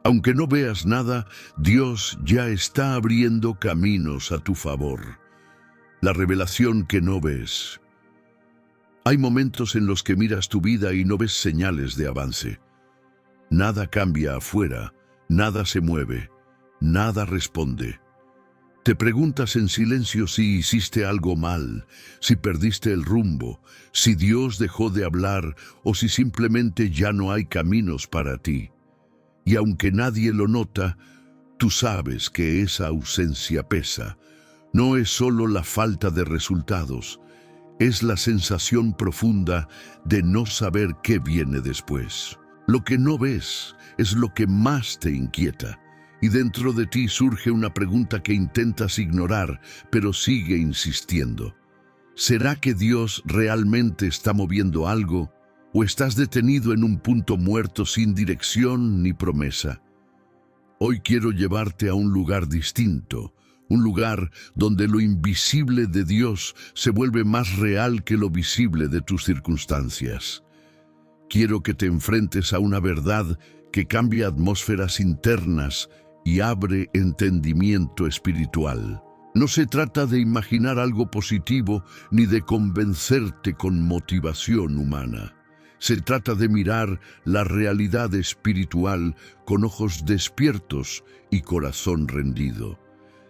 Aunque no veas nada, Dios ya está abriendo caminos a tu favor. La revelación que no ves. Hay momentos en los que miras tu vida y no ves señales de avance. Nada cambia afuera, nada se mueve, nada responde. Te preguntas en silencio si hiciste algo mal, si perdiste el rumbo, si Dios dejó de hablar o si simplemente ya no hay caminos para ti. Y aunque nadie lo nota, tú sabes que esa ausencia pesa. No es solo la falta de resultados, es la sensación profunda de no saber qué viene después. Lo que no ves es lo que más te inquieta, y dentro de ti surge una pregunta que intentas ignorar, pero sigue insistiendo. ¿Será que Dios realmente está moviendo algo? ¿O estás detenido en un punto muerto sin dirección ni promesa? Hoy quiero llevarte a un lugar distinto, un lugar donde lo invisible de Dios se vuelve más real que lo visible de tus circunstancias. Quiero que te enfrentes a una verdad que cambia atmósferas internas y abre entendimiento espiritual. No se trata de imaginar algo positivo ni de convencerte con motivación humana. Se trata de mirar la realidad espiritual con ojos despiertos y corazón rendido.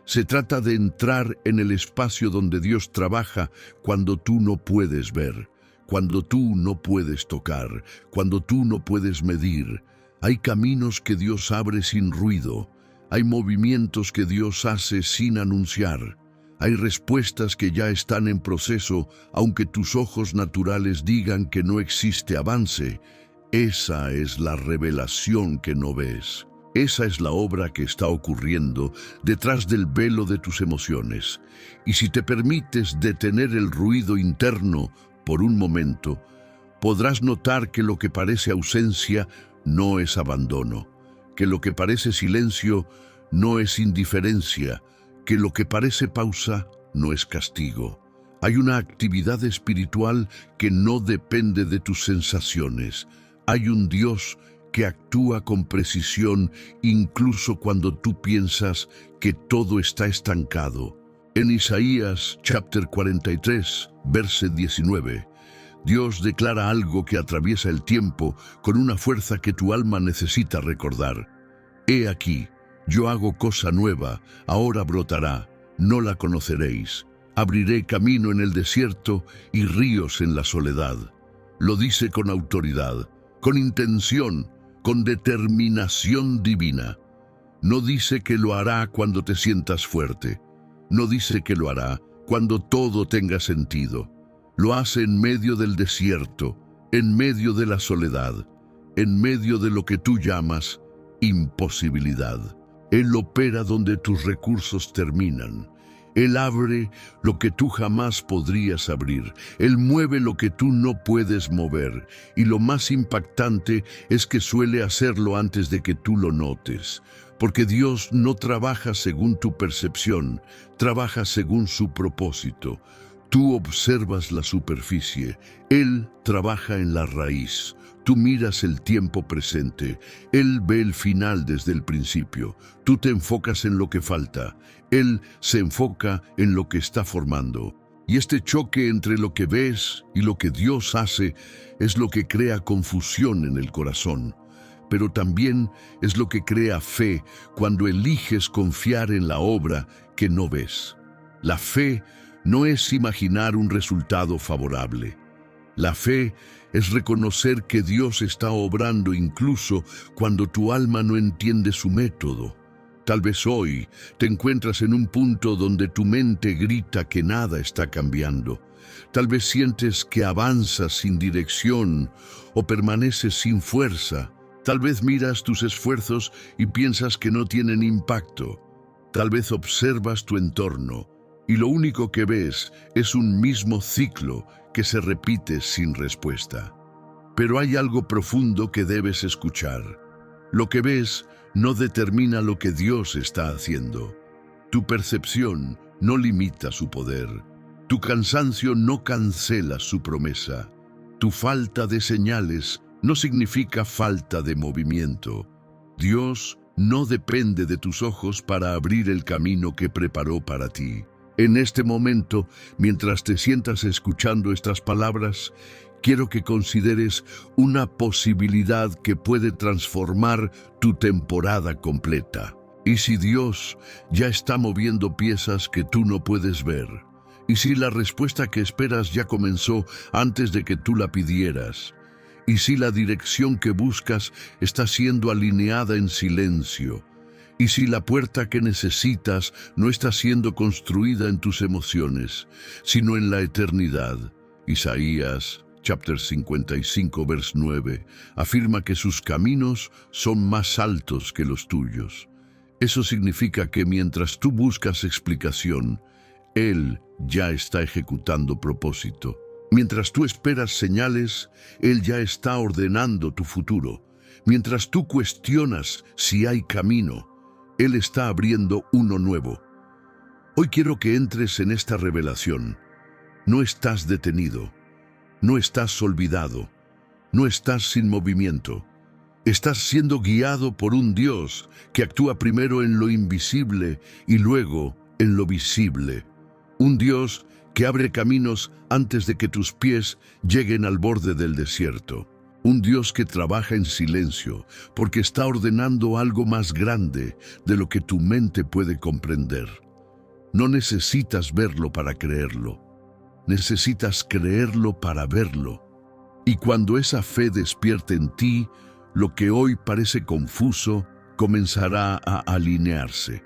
Se trata de entrar en el espacio donde Dios trabaja cuando tú no puedes ver, cuando tú no puedes tocar, cuando tú no puedes medir. Hay caminos que Dios abre sin ruido. Hay movimientos que Dios hace sin anunciar. Hay respuestas que ya están en proceso, aunque tus ojos naturales digan que no existe avance. Esa es la revelación que no ves. Esa es la obra que está ocurriendo detrás del velo de tus emociones. Y si te permites detener el ruido interno por un momento, podrás notar que lo que parece ausencia no es abandono, que lo que parece silencio no es indiferencia, que lo que parece pausa no es castigo. Hay una actividad espiritual que no depende de tus sensaciones. Hay un Dios que actúa con precisión incluso cuando tú piensas que todo está estancado. En Isaías, chapter 43, verse 19, Dios declara algo que atraviesa el tiempo con una fuerza que tu alma necesita recordar. He aquí, yo hago cosa nueva, ahora brotará, no la conoceréis. Abriré camino en el desierto y ríos en la soledad. Lo dice con autoridad, con intención, con determinación divina. No dice que lo hará cuando te sientas fuerte. No dice que lo hará cuando todo tenga sentido. Lo hace en medio del desierto, en medio de la soledad, en medio de lo que tú llamas imposibilidad. Él opera donde tus recursos terminan. Él abre lo que tú jamás podrías abrir. Él mueve lo que tú no puedes mover. Y lo más impactante es que suele hacerlo antes de que tú lo notes. Porque Dios no trabaja según tu percepción, trabaja según su propósito. Tú observas la superficie, Él trabaja en la raíz. Tú miras el tiempo presente, Él ve el final desde el principio. Tú te enfocas en lo que falta, Él se enfoca en lo que está formando. Y este choque entre lo que ves y lo que Dios hace es lo que crea confusión en el corazón. Pero también es lo que crea fe cuando eliges confiar en la obra que no ves. La fe no es imaginar un resultado favorable. La fe es reconocer que Dios está obrando incluso cuando tu alma no entiende su método. Tal vez hoy te encuentras en un punto donde tu mente grita que nada está cambiando. Tal vez sientes que avanzas sin dirección o permaneces sin fuerza. Tal vez miras tus esfuerzos y piensas que no tienen impacto. Tal vez observas tu entorno y lo único que ves es un mismo ciclo que se repite sin respuesta. Pero hay algo profundo que debes escuchar. Lo que ves no determina lo que Dios está haciendo. Tu percepción no limita su poder. Tu cansancio no cancela su promesa. Tu falta de señales no significa falta de movimiento. Dios no depende de tus ojos para abrir el camino que preparó para ti. En este momento, mientras te sientas escuchando estas palabras, quiero que consideres una posibilidad que puede transformar tu temporada completa. ¿Y si Dios ya está moviendo piezas que tú no puedes ver? ¿Y si la respuesta que esperas ya comenzó antes de que tú la pidieras? ¿Y si la dirección que buscas está siendo alineada en silencio? ¿Y si la puerta que necesitas no está siendo construida en tus emociones, sino en la eternidad? Isaías, chapter 55, verse 9, afirma que sus caminos son más altos que los tuyos. Eso significa que mientras tú buscas explicación, Él ya está ejecutando propósito. Mientras tú esperas señales, Él ya está ordenando tu futuro. Mientras tú cuestionas si hay camino, Él está abriendo uno nuevo. Hoy quiero que entres en esta revelación. No estás detenido, no estás olvidado, no estás sin movimiento. Estás siendo guiado por un Dios que actúa primero en lo invisible y luego en lo visible. Un Dios que abre caminos antes de que tus pies lleguen al borde del desierto. Un Dios que trabaja en silencio porque está ordenando algo más grande de lo que tu mente puede comprender. No necesitas verlo para creerlo. Necesitas creerlo para verlo. Y cuando esa fe despierte en ti, lo que hoy parece confuso comenzará a alinearse.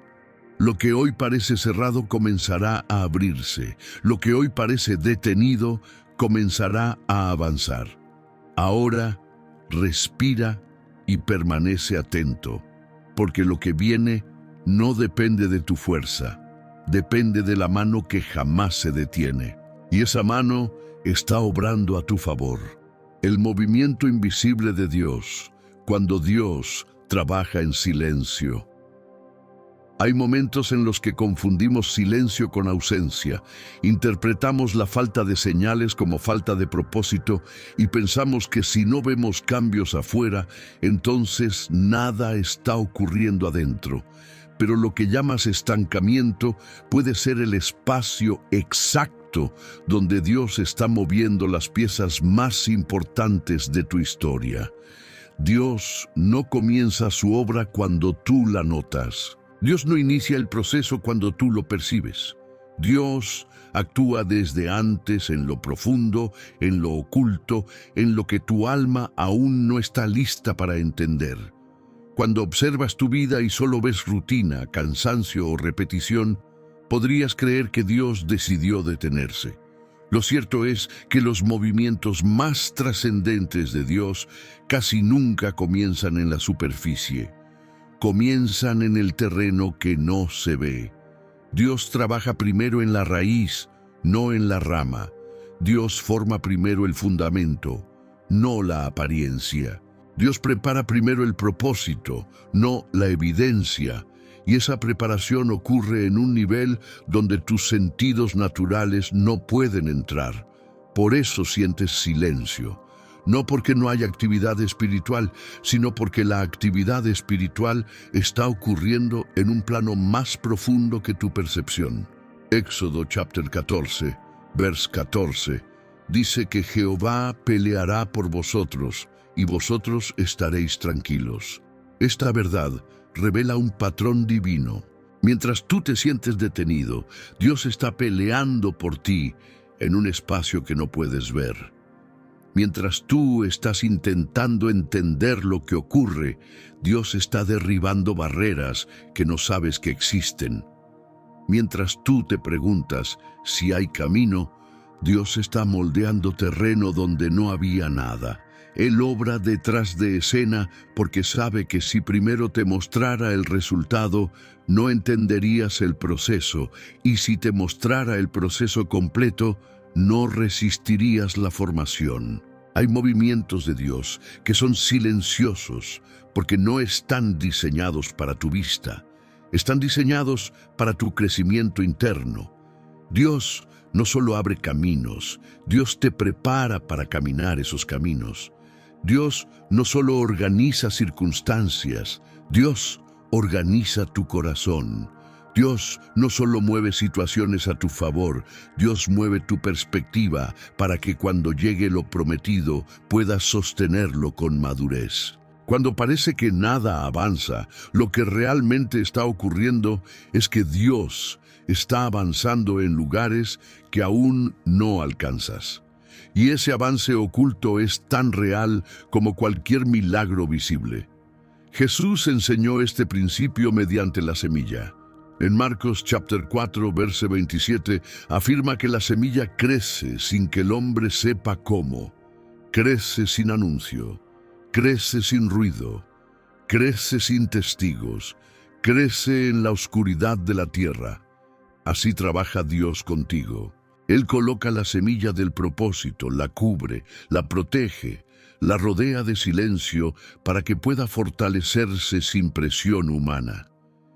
Lo que hoy parece cerrado comenzará a abrirse. Lo que hoy parece detenido comenzará a avanzar. Ahora, respira y permanece atento, porque lo que viene no depende de tu fuerza, depende de la mano que jamás se detiene. Y esa mano está obrando a tu favor. El movimiento invisible de Dios, cuando Dios trabaja en silencio. Hay momentos en los que confundimos silencio con ausencia, interpretamos la falta de señales como falta de propósito y pensamos que si no vemos cambios afuera, entonces nada está ocurriendo adentro. Pero lo que llamas estancamiento puede ser el espacio exacto donde Dios está moviendo las piezas más importantes de tu historia. Dios no comienza su obra cuando tú la notas. Dios no inicia el proceso cuando tú lo percibes. Dios actúa desde antes en lo profundo, en lo oculto, en lo que tu alma aún no está lista para entender. Cuando observas tu vida y solo ves rutina, cansancio o repetición, podrías creer que Dios decidió detenerse. Lo cierto es que los movimientos más trascendentes de Dios casi nunca comienzan en la superficie. Comienzan en el terreno que no se ve. Dios trabaja primero en la raíz, no en la rama. Dios forma primero el fundamento, no la apariencia. Dios prepara primero el propósito, no la evidencia. Y esa preparación ocurre en un nivel donde tus sentidos naturales no pueden entrar. Por eso sientes silencio. No porque no haya actividad espiritual, sino porque la actividad espiritual está ocurriendo en un plano más profundo que tu percepción. Éxodo chapter 14, verse 14, dice que Jehová peleará por vosotros, y vosotros estaréis tranquilos. Esta verdad revela un patrón divino. Mientras tú te sientes detenido, Dios está peleando por ti en un espacio que no puedes ver. Mientras tú estás intentando entender lo que ocurre, Dios está derribando barreras que no sabes que existen. Mientras tú te preguntas si hay camino, Dios está moldeando terreno donde no había nada. Él obra detrás de escena porque sabe que si primero te mostrara el resultado, no entenderías el proceso, y si te mostrara el proceso completo, no resistirías la formación. Hay movimientos de Dios que son silenciosos porque no están diseñados para tu vista. Están diseñados para tu crecimiento interno. Dios no solo abre caminos, Dios te prepara para caminar esos caminos. Dios no solo organiza circunstancias, Dios organiza tu corazón. Dios no solo mueve situaciones a tu favor, Dios mueve tu perspectiva para que cuando llegue lo prometido puedas sostenerlo con madurez. Cuando parece que nada avanza, lo que realmente está ocurriendo es que Dios está avanzando en lugares que aún no alcanzas. Y ese avance oculto es tan real como cualquier milagro visible. Jesús enseñó este principio mediante la semilla. En Marcos chapter 4, verse 27, afirma que la semilla crece sin que el hombre sepa cómo. Crece sin anuncio, crece sin ruido, crece sin testigos, crece en la oscuridad de la tierra. Así trabaja Dios contigo. Él coloca la semilla del propósito, la cubre, la protege, la rodea de silencio para que pueda fortalecerse sin presión humana.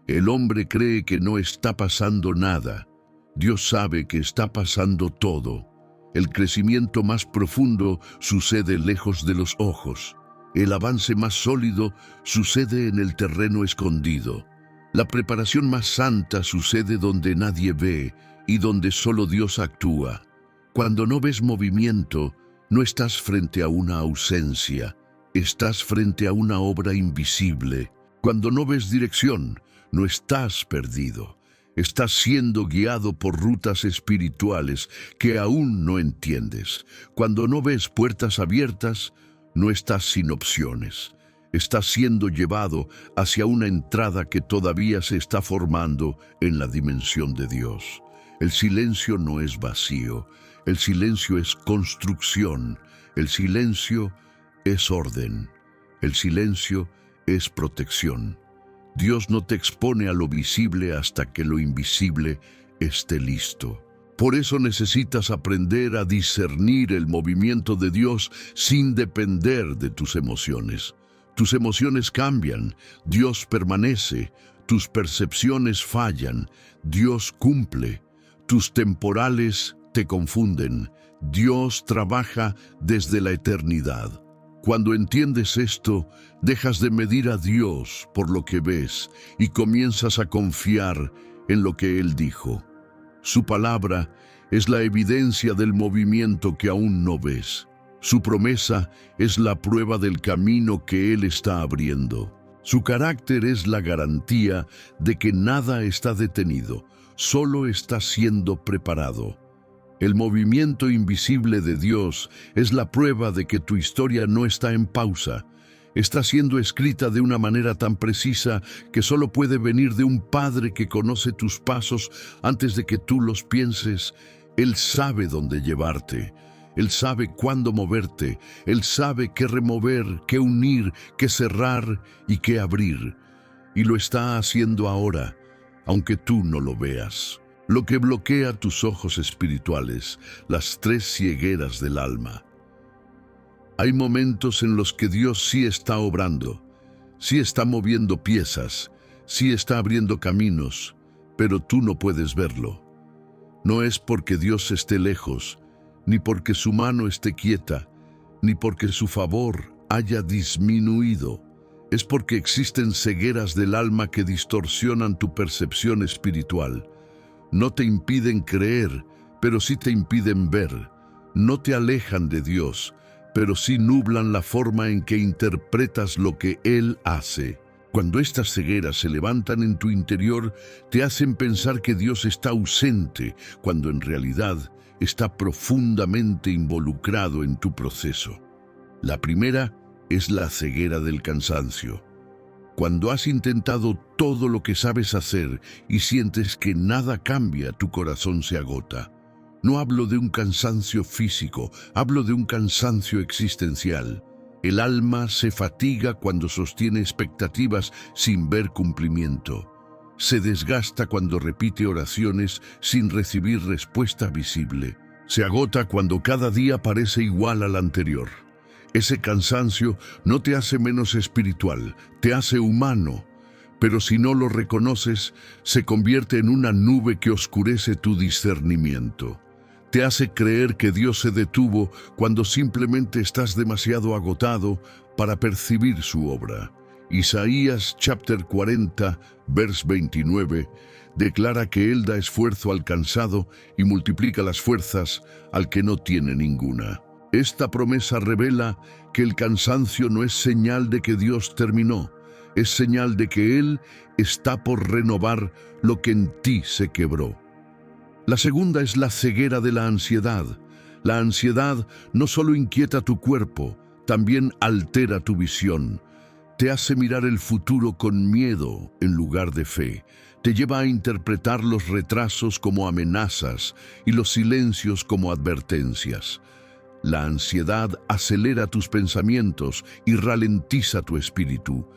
El hombre cree que no está pasando nada. Dios sabe que está pasando todo. El crecimiento más profundo sucede lejos de los ojos. El avance más sólido sucede en el terreno escondido. La preparación más santa sucede donde nadie ve y donde solo Dios actúa. Cuando no ves movimiento, no estás frente a una ausencia, estás frente a una obra invisible. Cuando no ves dirección, no estás perdido. Estás siendo guiado por rutas espirituales que aún no entiendes. Cuando no ves puertas abiertas, no estás sin opciones. Estás siendo llevado hacia una entrada que todavía se está formando en la dimensión de Dios. El silencio no es vacío. El silencio es construcción. El silencio es orden. El silencio es protección. Dios no te expone a lo visible hasta que lo invisible esté listo. Por eso necesitas aprender a discernir el movimiento de Dios sin depender de tus emociones. Tus emociones cambian, Dios permanece. Tus percepciones fallan, Dios cumple. Tus temporales te confunden, Dios trabaja desde la eternidad. Cuando entiendes esto, dejas de medir a Dios por lo que ves y comienzas a confiar en lo que Él dijo. Su palabra es la evidencia del movimiento que aún no ves. Su promesa es la prueba del camino que Él está abriendo. Su carácter es la garantía de que nada está detenido, solo está siendo preparado. El movimiento invisible de Dios es la prueba de que tu historia no está en pausa. Está siendo escrita de una manera tan precisa que solo puede venir de un Padre que conoce tus pasos antes de que tú los pienses. Él sabe dónde llevarte. Él sabe cuándo moverte. Él sabe qué remover, qué unir, qué cerrar y qué abrir. Y lo está haciendo ahora, aunque tú no lo veas. Lo que bloquea tus ojos espirituales, las tres cegueras del alma. Hay momentos en los que Dios sí está obrando, sí está moviendo piezas, sí está abriendo caminos, pero tú no puedes verlo. No es porque Dios esté lejos, ni porque su mano esté quieta, ni porque su favor haya disminuido. Es porque existen cegueras del alma que distorsionan tu percepción espiritual. No te impiden creer, pero sí te impiden ver. No te alejan de Dios, pero sí nublan la forma en que interpretas lo que Él hace. Cuando estas cegueras se levantan en tu interior, te hacen pensar que Dios está ausente, cuando en realidad está profundamente involucrado en tu proceso. La primera es la ceguera del cansancio. Cuando has intentado todo lo que sabes hacer y sientes que nada cambia, tu corazón se agota. No hablo de un cansancio físico, hablo de un cansancio existencial. El alma se fatiga cuando sostiene expectativas sin ver cumplimiento. Se desgasta cuando repite oraciones sin recibir respuesta visible. Se agota cuando cada día parece igual al anterior. Ese cansancio no te hace menos espiritual, te hace humano. Pero si no lo reconoces, se convierte en una nube que oscurece tu discernimiento. Te hace creer que Dios se detuvo cuando simplemente estás demasiado agotado para percibir su obra. Isaías chapter 40, vers 29, declara que Él da esfuerzo al cansado y multiplica las fuerzas al que no tiene ninguna. Esta promesa revela que el cansancio no es señal de que Dios terminó, es señal de que Él está por renovar lo que en ti se quebró. La segunda es la ceguera de la ansiedad. La ansiedad no solo inquieta tu cuerpo, también altera tu visión. Te hace mirar el futuro con miedo en lugar de fe. Te lleva a interpretar los retrasos como amenazas y los silencios como advertencias. La ansiedad acelera tus pensamientos y ralentiza tu espíritu.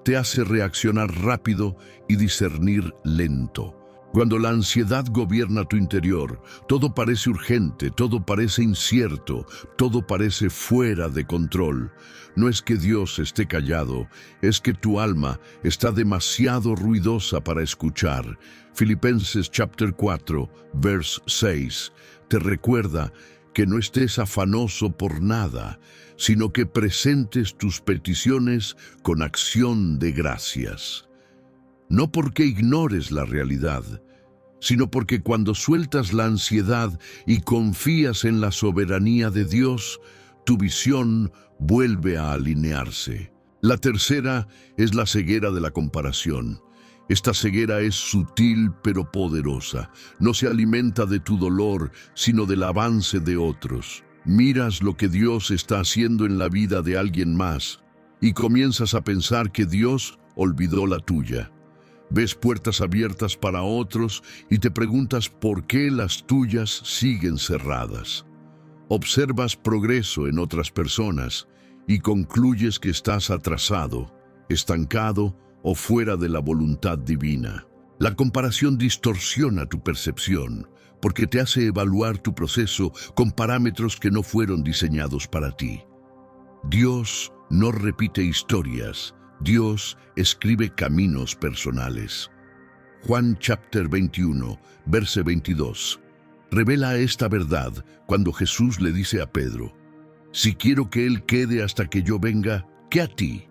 Te hace reaccionar rápido y discernir lento. Cuando la ansiedad gobierna tu interior, todo parece urgente, todo parece incierto, todo parece fuera de control. No es que Dios esté callado, es que tu alma está demasiado ruidosa para escuchar. Filipenses chapter 4, verse 6, te recuerda que no estés afanoso por nada, sino que presentes tus peticiones con acción de gracias. No porque ignores la realidad, sino porque cuando sueltas la ansiedad y confías en la soberanía de Dios, tu visión vuelve a alinearse. La tercera es la ceguera de la comparación. Esta ceguera es sutil pero poderosa. No se alimenta de tu dolor, sino del avance de otros. Miras lo que Dios está haciendo en la vida de alguien más y comienzas a pensar que Dios olvidó la tuya. Ves puertas abiertas para otros y te preguntas por qué las tuyas siguen cerradas. Observas progreso en otras personas y concluyes que estás atrasado, estancado o fuera de la voluntad divina. La comparación distorsiona tu percepción porque te hace evaluar tu proceso con parámetros que no fueron diseñados para ti. Dios no repite historias. Dios escribe caminos personales. Juan chapter 21, verse 22, revela esta verdad cuando Jesús le dice a Pedro: si quiero que Él quede hasta que yo venga, ¿qué a ti?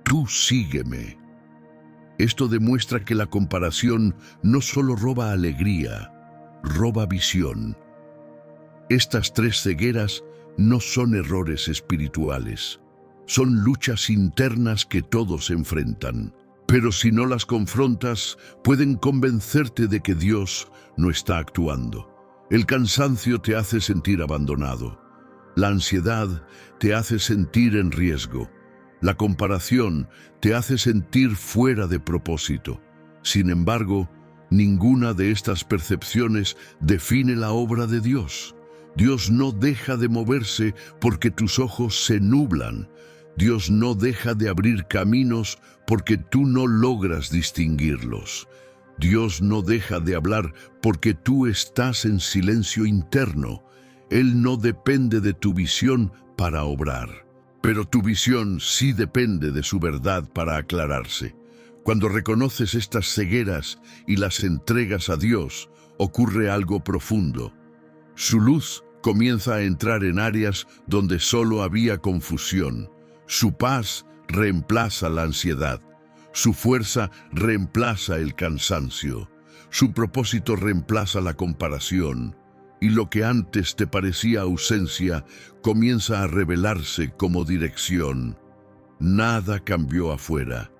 Tú sígueme. Esto demuestra que la comparación no solo roba alegría, roba visión. Estas tres cegueras no son errores espirituales. Son luchas internas que todos enfrentan. Pero si no las confrontas, pueden convencerte de que Dios no está actuando. El cansancio te hace sentir abandonado. La ansiedad te hace sentir en riesgo. La comparación te hace sentir fuera de propósito. Sin embargo, ninguna de estas percepciones define la obra de Dios. Dios no deja de moverse porque tus ojos se nublan. Dios no deja de abrir caminos porque tú no logras distinguirlos. Dios no deja de hablar porque tú estás en silencio interno. Él no depende de tu visión para obrar, pero tu visión sí depende de su verdad para aclararse. Cuando reconoces estas cegueras y las entregas a Dios, ocurre algo profundo. Su luz comienza a entrar en áreas donde solo había confusión. Su paz reemplaza la ansiedad. Su fuerza reemplaza el cansancio. Su propósito reemplaza la comparación. Y lo que antes te parecía ausencia comienza a revelarse como dirección. Nada cambió afuera.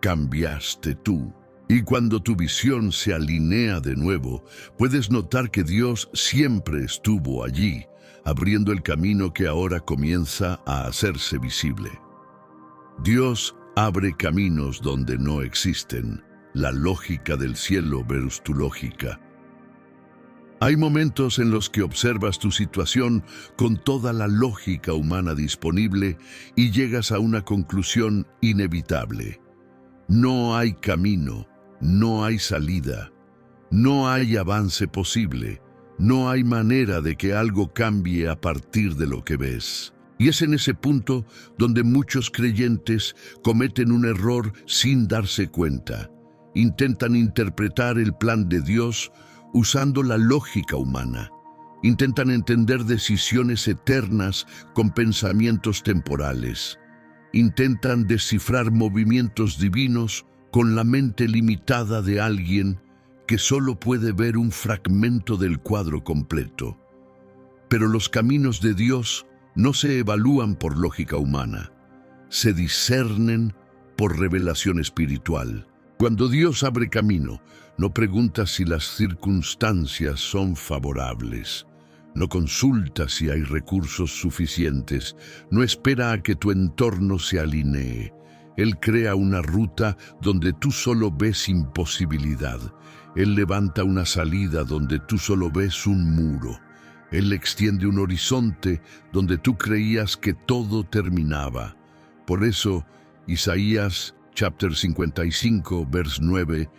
Cambiaste tú. Y cuando tu visión se alinea de nuevo, puedes notar que Dios siempre estuvo allí, abriendo el camino que ahora comienza a hacerse visible. Dios abre caminos donde no existen. La lógica del cielo versus tu lógica. Hay momentos en los que observas tu situación con toda la lógica humana disponible y llegas a una conclusión inevitable. No hay camino, no hay salida, no hay avance posible. No hay manera de que algo cambie a partir de lo que ves. Y es en ese punto donde muchos creyentes cometen un error sin darse cuenta. Intentan interpretar el plan de Dios usando la lógica humana. Intentan entender decisiones eternas con pensamientos temporales. intentan descifrar movimientos divinos con la mente limitada de alguien que solo puede ver un fragmento del cuadro completo. Pero los caminos de Dios no se evalúan por lógica humana, se discernen por revelación espiritual. Cuando Dios abre camino, no pregunta si las circunstancias son favorables, no consulta si hay recursos suficientes, no espera a que tu entorno se alinee. Él crea una ruta donde tú solo ves imposibilidad. Él levanta una salida donde tú solo ves un muro. Él extiende un horizonte donde tú creías que todo terminaba. Por eso, Isaías, chapter 55, vers 9,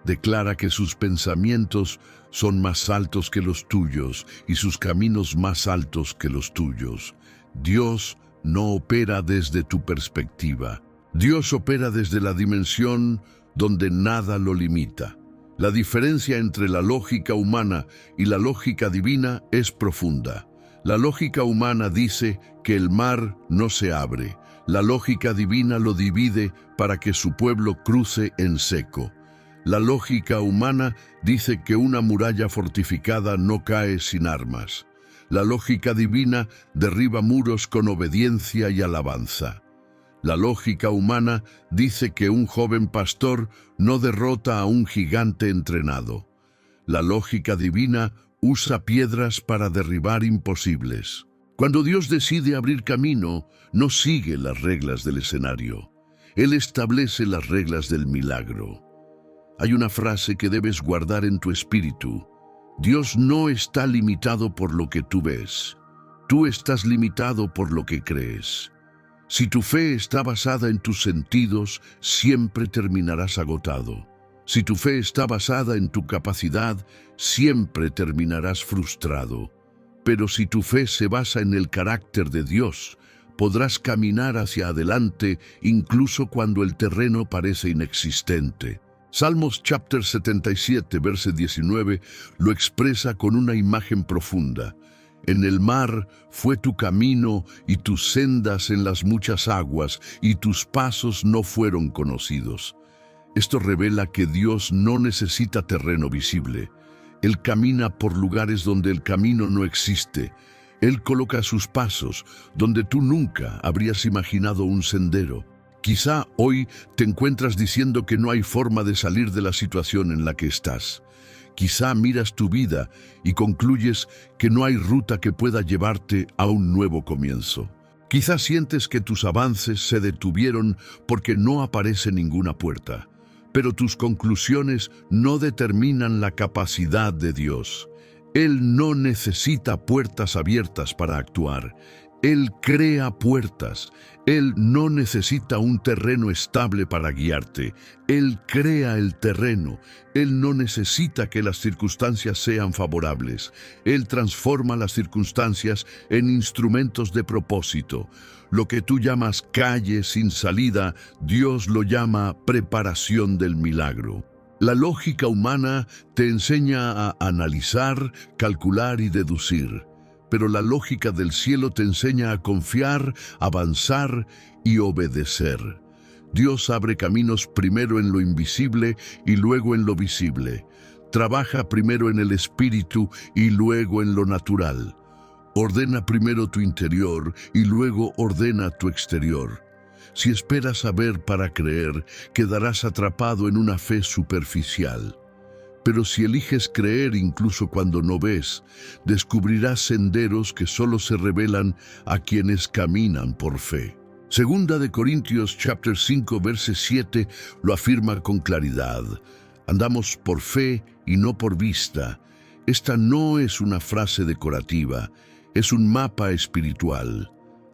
declara que sus pensamientos son más altos que los tuyos y sus caminos más altos que los tuyos. Dios no opera desde tu perspectiva. Dios opera desde la dimensión donde nada lo limita. La diferencia entre la lógica humana y la lógica divina es profunda. La lógica humana dice que el mar no se abre. La lógica divina lo divide para que su pueblo cruce en seco. La lógica humana dice que una muralla fortificada no cae sin armas. La lógica divina derriba muros con obediencia y alabanza. La lógica humana dice que un joven pastor no derrota a un gigante entrenado. La lógica divina usa piedras para derribar imposibles. Cuando Dios decide abrir camino, no sigue las reglas del escenario. Él establece las reglas del milagro. Hay una frase que debes guardar en tu espíritu. Dios no está limitado por lo que tú ves. Tú estás limitado por lo que crees. Si tu fe está basada en tus sentidos, siempre terminarás agotado. Si tu fe está basada en tu capacidad, siempre terminarás frustrado. Pero si tu fe se basa en el carácter de Dios, podrás caminar hacia adelante incluso cuando el terreno parece inexistente. Salmos chapter 77, verse 19, lo expresa con una imagen profunda. En el mar fue tu camino y tus sendas en las muchas aguas, y tus pasos no fueron conocidos. Esto revela que Dios no necesita terreno visible. Él camina por lugares donde el camino no existe. Él coloca sus pasos donde tú nunca habrías imaginado un sendero. Quizá hoy te encuentras diciendo que no hay forma de salir de la situación en la que estás. Quizá miras tu vida y concluyes que no hay ruta que pueda llevarte a un nuevo comienzo. Quizá sientes que tus avances se detuvieron porque no aparece ninguna puerta. Pero tus conclusiones no determinan la capacidad de Dios. Él no necesita puertas abiertas para actuar. Él crea puertas. Él no necesita un terreno estable para guiarte. Él crea el terreno. Él no necesita que las circunstancias sean favorables. Él transforma las circunstancias en instrumentos de propósito. Lo que tú llamas calle sin salida, Dios lo llama preparación del milagro. La lógica humana te enseña a analizar, calcular y deducir. Pero la lógica del cielo te enseña a confiar, avanzar y obedecer. Dios abre caminos primero en lo invisible y luego en lo visible. Trabaja primero en el espíritu y luego en lo natural. Ordena primero tu interior y luego ordena tu exterior. Si esperas a ver para creer, quedarás atrapado en una fe superficial. Pero si eliges creer incluso cuando no ves, descubrirás senderos que solo se revelan a quienes caminan por fe. Segunda de Corintios chapter 5, verse 7 lo afirma con claridad. Andamos por fe y no por vista. Esta no es una frase decorativa, es un mapa espiritual.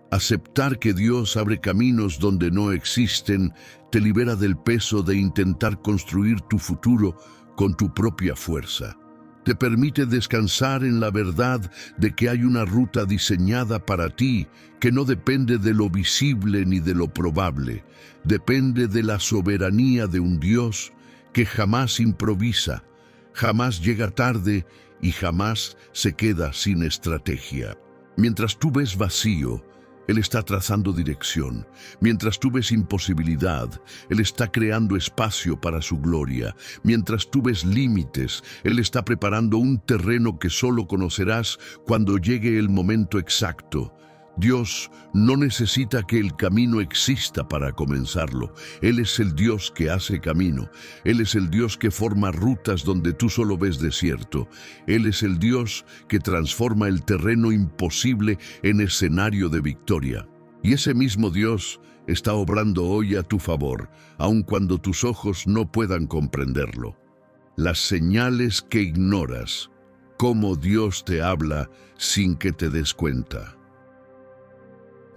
Aceptar que Dios abre caminos donde no existen te libera del peso de intentar construir tu futuro con tu propia fuerza. Te permite descansar en la verdad de que hay una ruta diseñada para ti que no depende de lo visible ni de lo probable. Depende de la soberanía de un Dios que jamás improvisa, jamás llega tarde y jamás se queda sin estrategia. Mientras tú ves vacío, Él está trazando dirección. Mientras tú ves imposibilidad, Él está creando espacio para su gloria. Mientras tú ves límites, Él está preparando un terreno que solo conocerás cuando llegue el momento exacto. Dios no necesita que el camino exista para comenzarlo. Él es el Dios que hace camino. Él es el Dios que forma rutas donde tú solo ves desierto. Él es el Dios que transforma el terreno imposible en escenario de victoria. Y ese mismo Dios está obrando hoy a tu favor, aun cuando tus ojos no puedan comprenderlo. Las señales que ignoras, cómo Dios te habla sin que te des cuenta.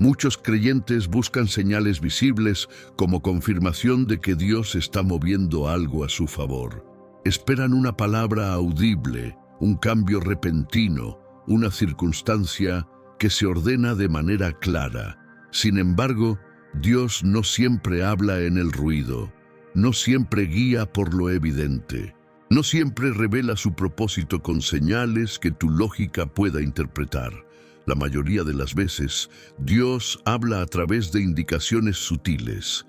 Muchos creyentes buscan señales visibles como confirmación de que Dios está moviendo algo a su favor. Esperan una palabra audible, un cambio repentino, una circunstancia que se ordena de manera clara. Sin embargo, Dios no siempre habla en el ruido, no siempre guía por lo evidente, no siempre revela su propósito con señales que tu lógica pueda interpretar. La mayoría de las veces, Dios habla a través de indicaciones sutiles,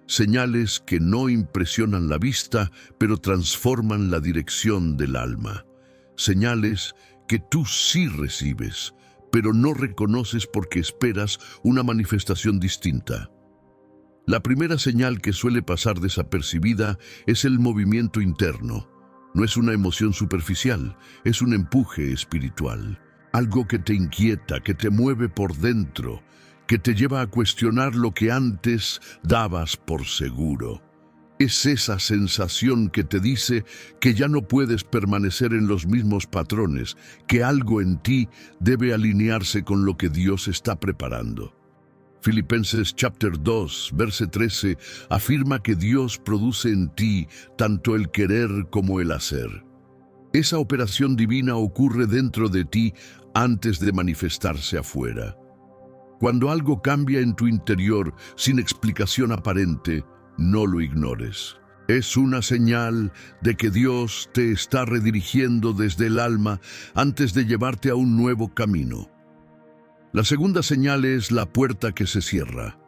señales que no impresionan la vista, pero transforman la dirección del alma. Señales que tú sí recibes, pero no reconoces porque esperas una manifestación distinta. La primera señal que suele pasar desapercibida es el movimiento interno. No es una emoción superficial, es un empuje espiritual. Algo que te inquieta, que te mueve por dentro, que te lleva a cuestionar lo que antes dabas por seguro. Es esa sensación que te dice que ya no puedes permanecer en los mismos patrones, que algo en ti debe alinearse con lo que Dios está preparando. Filipenses chapter 2, verse 13, afirma que Dios produce en ti tanto el querer como el hacer. Esa operación divina ocurre dentro de ti antes de manifestarse afuera. Cuando algo cambia en tu interior sin explicación aparente, no lo ignores. Es una señal de que Dios te está redirigiendo desde el alma antes de llevarte a un nuevo camino. La segunda señal es la puerta que se cierra.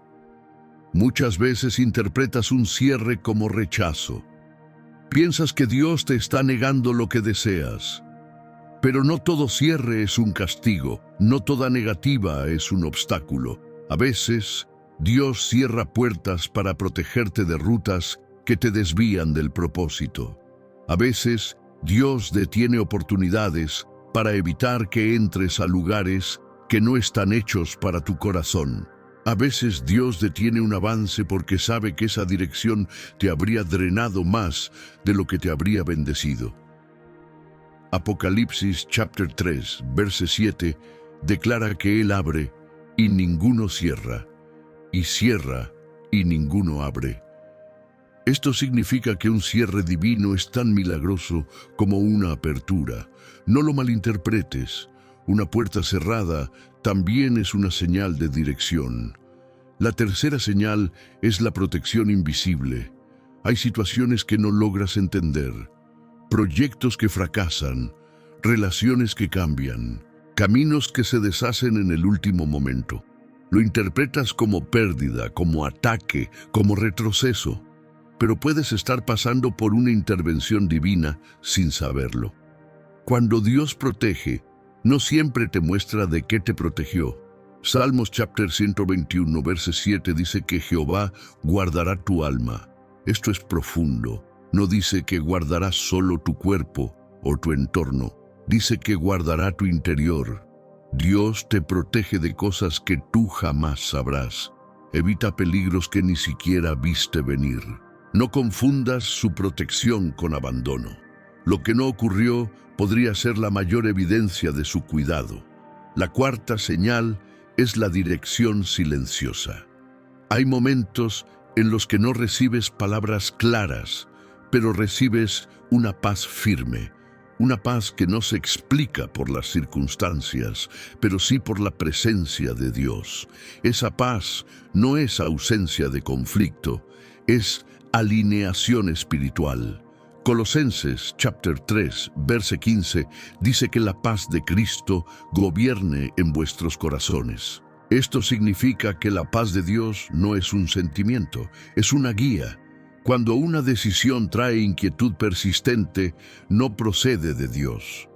Muchas veces interpretas un cierre como rechazo. Piensas que Dios te está negando lo que deseas. Pero no todo cierre es un castigo, no toda negativa es un obstáculo. A veces, Dios cierra puertas para protegerte de rutas que te desvían del propósito. A veces, Dios detiene oportunidades para evitar que entres a lugares que no están hechos para tu corazón. A veces Dios detiene un avance porque sabe que esa dirección te habría drenado más de lo que te habría bendecido. Apocalipsis chapter 3, verse 7, declara que Él abre y ninguno cierra, y cierra y ninguno abre. Esto significa que un cierre divino es tan milagroso como una apertura. No lo malinterpretes. Una puerta cerrada también es una señal de dirección. La tercera señal es la protección invisible. Hay situaciones que no logras entender, proyectos que fracasan, relaciones que cambian, caminos que se deshacen en el último momento. Lo interpretas como pérdida, como ataque, como retroceso, pero puedes estar pasando por una intervención divina sin saberlo. Cuando Dios protege, no siempre te muestra de qué te protegió. Salmos chapter 121, verse 7 dice que Jehová guardará tu alma. Esto es profundo. No dice que guardará solo tu cuerpo o tu entorno. Dice que guardará tu interior. Dios te protege de cosas que tú jamás sabrás. Evita peligros que ni siquiera viste venir. No confundas su protección con abandono. Lo que no ocurrió podría ser la mayor evidencia de su cuidado. La cuarta señal es la dirección silenciosa. Hay momentos en los que no recibes palabras claras, pero recibes una paz firme, una paz que no se explica por las circunstancias, pero sí por la presencia de Dios. Esa paz no es ausencia de conflicto, es alineación espiritual. Colosenses chapter 3, verse 15, dice que la paz de Cristo gobierne en vuestros corazones. Esto significa que la paz de Dios no es un sentimiento, es una guía. Cuando una decisión trae inquietud persistente, no procede de Dios.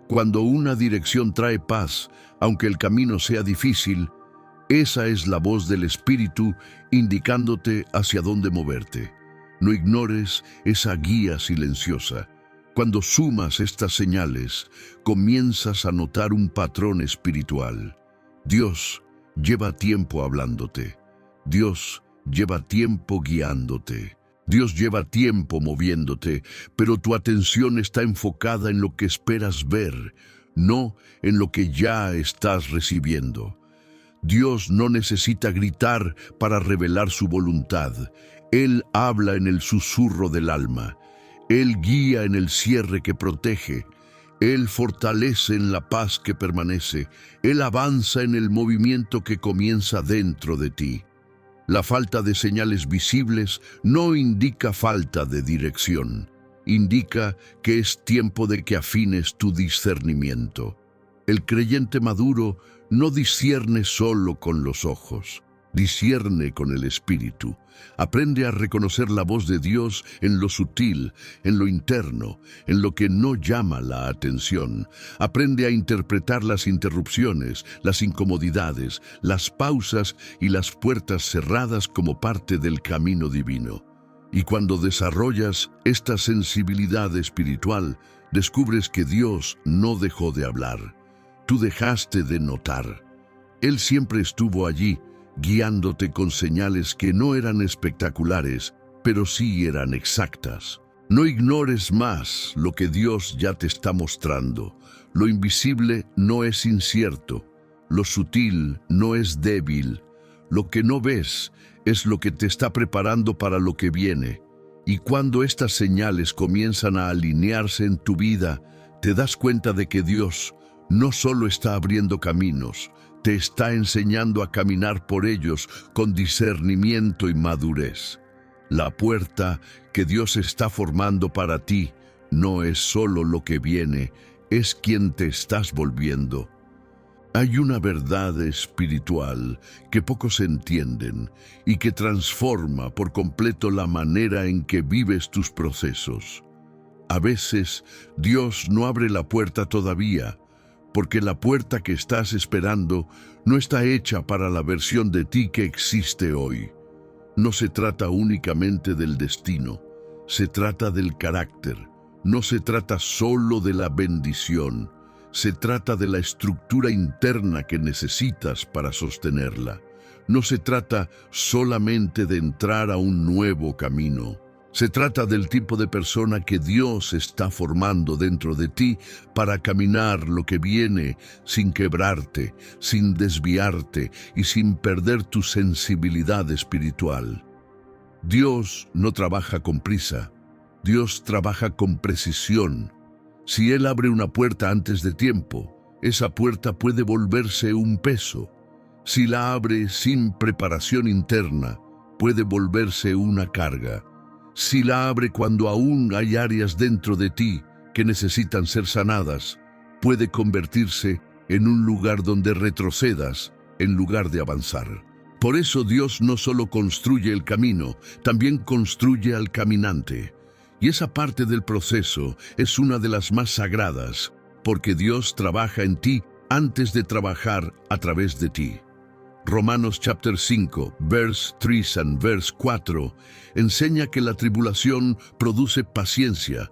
Cuando una dirección trae paz, aunque el camino sea difícil, esa es la voz del Espíritu indicándote hacia dónde moverte. No ignores esa guía silenciosa. Cuando sumas estas señales, comienzas a notar un patrón espiritual. Dios lleva tiempo hablándote. Dios lleva tiempo guiándote. Dios lleva tiempo moviéndote, pero tu atención está enfocada en lo que esperas ver, no en lo que ya estás recibiendo. Dios no necesita gritar para revelar su voluntad. Él habla en el susurro del alma. Él guía en el cierre que protege. Él fortalece en la paz que permanece. Él avanza en el movimiento que comienza dentro de ti. La falta de señales visibles no indica falta de dirección. Indica que es tiempo de que afines tu discernimiento. El creyente maduro no discierne solo con los ojos, discierne con el Espíritu. Aprende a reconocer la voz de Dios en lo sutil, en lo interno, en lo que no llama la atención. Aprende a interpretar las interrupciones, las incomodidades, las pausas y las puertas cerradas como parte del camino divino. Y cuando desarrollas esta sensibilidad espiritual, descubres que Dios no dejó de hablar. Tú dejaste de notar. Él siempre estuvo allí, guiándote con señales que no eran espectaculares, pero sí eran exactas. No ignores más lo que Dios ya te está mostrando. Lo invisible no es incierto, lo sutil no es débil. Lo que no ves es lo que te está preparando para lo que viene. Y cuando estas señales comienzan a alinearse en tu vida, te das cuenta de que Dios no solo está abriendo caminos, te está enseñando a caminar por ellos con discernimiento y madurez. La puerta que Dios está formando para ti no es solo lo que viene, es quien te estás volviendo. Hay una verdad espiritual que pocos entienden y que transforma por completo la manera en que vives tus procesos. A veces Dios no abre la puerta todavía, porque la puerta que estás esperando no está hecha para la versión de ti que existe hoy. No se trata únicamente del destino, se trata del carácter. No se trata solo de la bendición, se trata de la estructura interna que necesitas para sostenerla. No se trata solamente de entrar a un nuevo camino. Se trata del tipo de persona que Dios está formando dentro de ti para caminar lo que viene sin quebrarte, sin desviarte y sin perder tu sensibilidad espiritual. Dios no trabaja con prisa, Dios trabaja con precisión. Si Él abre una puerta antes de tiempo, esa puerta puede volverse un peso. Si la abre sin preparación interna, puede volverse una carga. Si la abre cuando aún hay áreas dentro de ti que necesitan ser sanadas, puede convertirse en un lugar donde retrocedas en lugar de avanzar. Por eso Dios no solo construye el camino, también construye al caminante. Y esa parte del proceso es una de las más sagradas, porque Dios trabaja en ti antes de trabajar a través de ti. Romanos chapter 5, verse 3 and verse 4 enseña que la tribulación produce paciencia,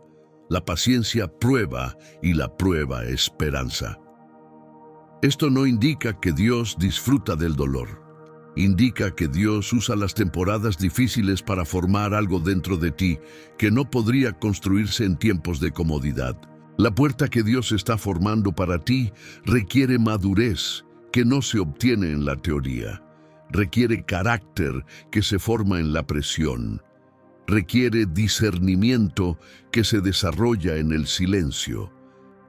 la paciencia prueba y la prueba esperanza. Esto no indica que Dios disfruta del dolor. Indica que Dios usa las temporadas difíciles para formar algo dentro de ti que no podría construirse en tiempos de comodidad. La puerta que Dios está formando para ti requiere madurez que no se obtiene en la teoría. Requiere carácter que se forma en la presión. Requiere discernimiento que se desarrolla en el silencio.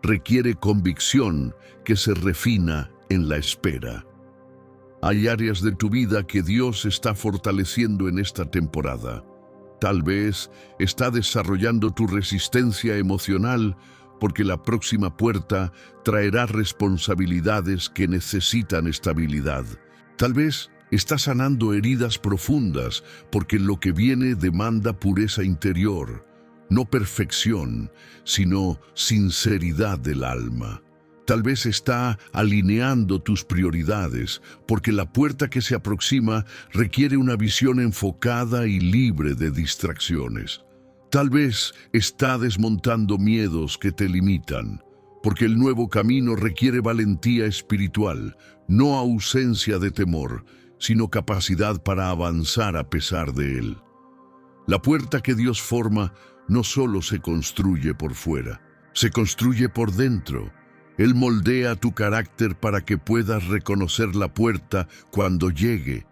Requiere convicción que se refina en la espera. Hay áreas de tu vida que Dios está fortaleciendo en esta temporada. Tal vez está desarrollando tu resistencia emocional porque la próxima puerta traerá responsabilidades que necesitan estabilidad. Tal vez estás sanando heridas profundas porque lo que viene demanda pureza interior, no perfección, sino sinceridad del alma. Tal vez está alineando tus prioridades, porque la puerta que se aproxima requiere una visión enfocada y libre de distracciones. Tal vez está desmontando miedos que te limitan, porque el nuevo camino requiere valentía espiritual, no ausencia de temor, sino capacidad para avanzar a pesar de él. La puerta que Dios forma no solo se construye por fuera, se construye por dentro. Él moldea tu carácter para que puedas reconocer la puerta cuando llegue.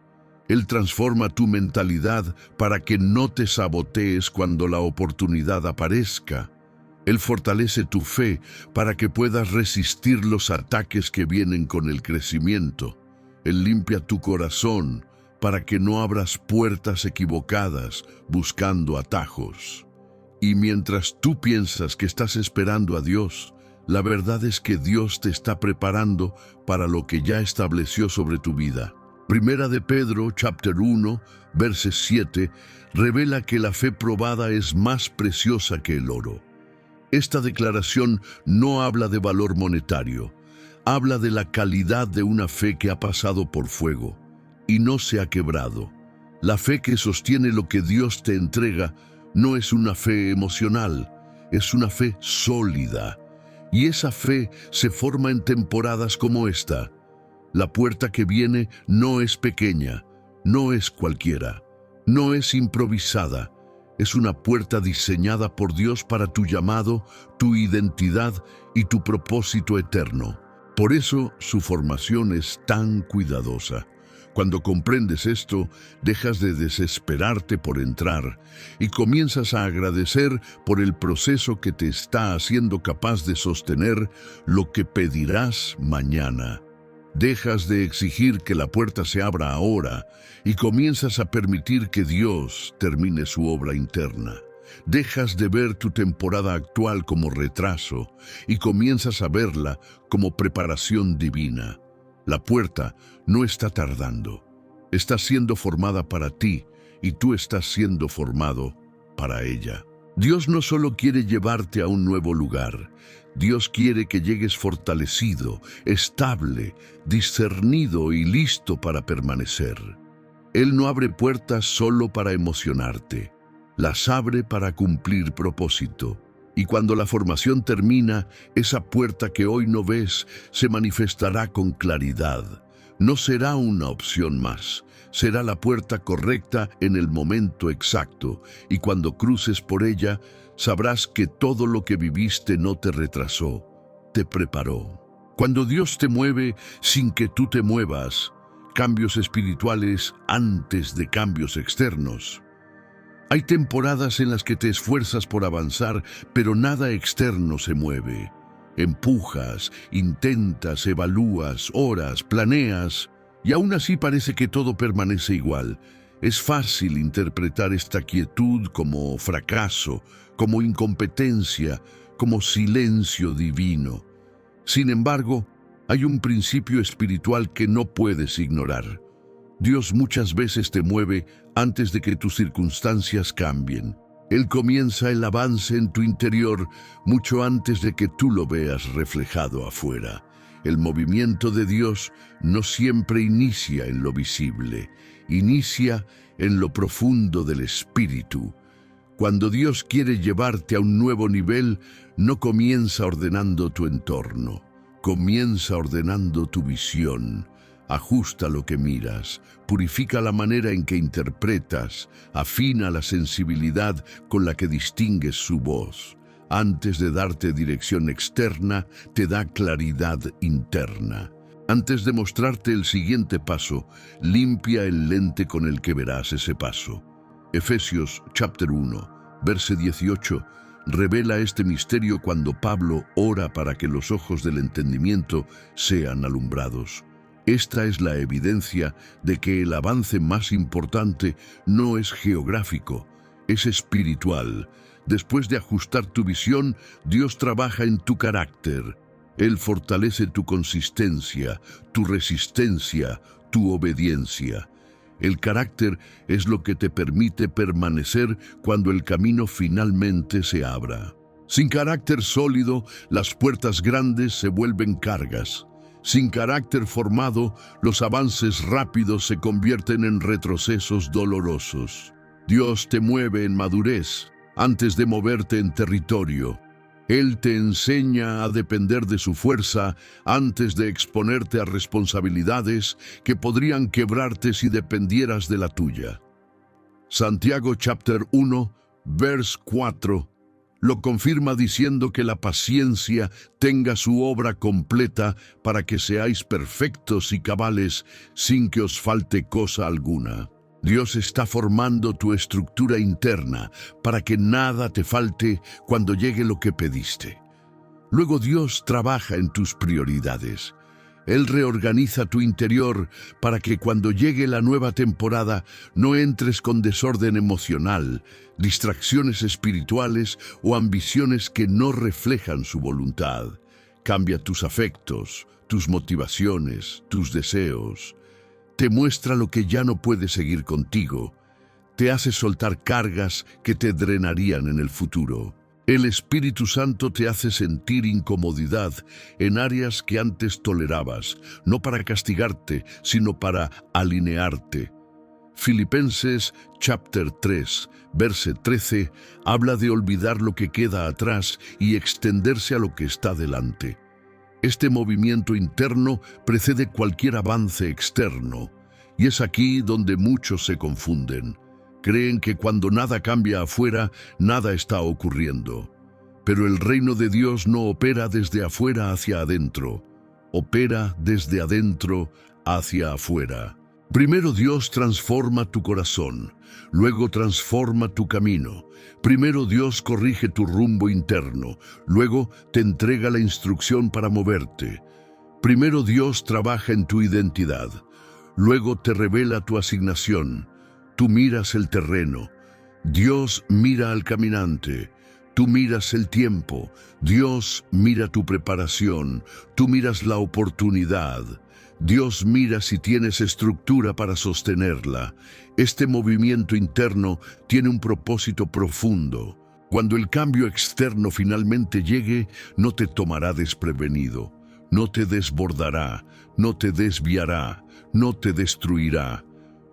Él transforma tu mentalidad para que no te sabotees cuando la oportunidad aparezca. Él fortalece tu fe para que puedas resistir los ataques que vienen con el crecimiento. Él limpia tu corazón para que no abras puertas equivocadas buscando atajos. Y mientras tú piensas que estás esperando a Dios, la verdad es que Dios te está preparando para lo que ya estableció sobre tu vida. Primera de Pedro, chapter 1, verse 7, revela que la fe probada es más preciosa que el oro. Esta declaración no habla de valor monetario, habla de la calidad de una fe que ha pasado por fuego y no se ha quebrado. La fe que sostiene lo que Dios te entrega no es una fe emocional, es una fe sólida. Y esa fe se forma en temporadas como esta. La puerta que viene no es pequeña, no es cualquiera, no es improvisada. Es una puerta diseñada por Dios para tu llamado, tu identidad y tu propósito eterno. Por eso su formación es tan cuidadosa. Cuando comprendes esto, dejas de desesperarte por entrar y comienzas a agradecer por el proceso que te está haciendo capaz de sostener lo que pedirás mañana. Dejas de exigir que la puerta se abra ahora y comienzas a permitir que Dios termine su obra interna. Dejas de ver tu temporada actual como retraso y comienzas a verla como preparación divina. La puerta no está tardando, está siendo formada para ti y tú estás siendo formado para ella. Dios no solo quiere llevarte a un nuevo lugar, Dios quiere que llegues fortalecido, estable, discernido y listo para permanecer. Él no abre puertas solo para emocionarte, las abre para cumplir propósito. Y cuando la formación termina, esa puerta que hoy no ves se manifestará con claridad. No será una opción más, será la puerta correcta en el momento exacto, y cuando cruces por ella, sabrás que todo lo que viviste no te retrasó, te preparó. Cuando Dios te mueve sin que tú te muevas, cambios espirituales antes de cambios externos. Hay temporadas en las que te esfuerzas por avanzar, pero nada externo se mueve. Empujas, intentas, evalúas, oras, planeas, y aún así parece que todo permanece igual. Es fácil interpretar esta quietud como fracaso, como incompetencia, como silencio divino. Sin embargo, hay un principio espiritual que no puedes ignorar. Dios muchas veces te mueve antes de que tus circunstancias cambien. Él comienza el avance en tu interior mucho antes de que tú lo veas reflejado afuera. El movimiento de Dios no siempre inicia en lo visible, inicia en lo profundo del espíritu. Cuando Dios quiere llevarte a un nuevo nivel, no comienza ordenando tu entorno, comienza ordenando tu visión. Ajusta lo que miras, purifica la manera en que interpretas, afina la sensibilidad con la que distingues su voz. Antes de darte dirección externa, te da claridad interna. Antes de mostrarte el siguiente paso, limpia el lente con el que verás ese paso. Efesios chapter 1, verse 18, revela este misterio cuando Pablo ora para que los ojos del entendimiento sean alumbrados. Esta es la evidencia de que el avance más importante no es geográfico, es espiritual. Después de ajustar tu visión, Dios trabaja en tu carácter. Él fortalece tu consistencia, tu resistencia, tu obediencia. El carácter es lo que te permite permanecer cuando el camino finalmente se abra. Sin carácter sólido, las puertas grandes se vuelven cargas. Sin carácter formado, los avances rápidos se convierten en retrocesos dolorosos. Dios te mueve en madurez antes de moverte en territorio. Él te enseña a depender de su fuerza antes de exponerte a responsabilidades que podrían quebrarte si dependieras de la tuya. Santiago chapter 1, verse 4, lo confirma diciendo que la paciencia tenga su obra completa para que seáis perfectos y cabales sin que os falte cosa alguna. Dios está formando tu estructura interna para que nada te falte cuando llegue lo que pediste. Luego Dios trabaja en tus prioridades. Él reorganiza tu interior para que cuando llegue la nueva temporada no entres con desorden emocional, distracciones espirituales o ambiciones que no reflejan su voluntad. Cambia tus afectos, tus motivaciones, tus deseos. Te muestra lo que ya no puede seguir contigo. Te hace soltar cargas que te drenarían en el futuro. El Espíritu Santo te hace sentir incomodidad en áreas que antes tolerabas, no para castigarte, sino para alinearte. Filipenses chapter 3, verse 13, habla de olvidar lo que queda atrás y extenderse a lo que está delante. Este movimiento interno precede cualquier avance externo, y es aquí donde muchos se confunden. Creen que cuando nada cambia afuera, nada está ocurriendo. Pero el reino de Dios no opera desde afuera hacia adentro, opera desde adentro hacia afuera. Primero Dios transforma tu corazón, luego transforma tu camino. Primero Dios corrige tu rumbo interno, luego te entrega la instrucción para moverte. Primero Dios trabaja en tu identidad, luego te revela tu asignación. Tú miras el terreno, Dios mira al caminante. Tú miras el tiempo, Dios mira tu preparación, tú miras la oportunidad. Dios mira si tienes estructura para sostenerla. Este movimiento interno tiene un propósito profundo. Cuando el cambio externo finalmente llegue, no te tomará desprevenido, no te desbordará, no te desviará, no te destruirá.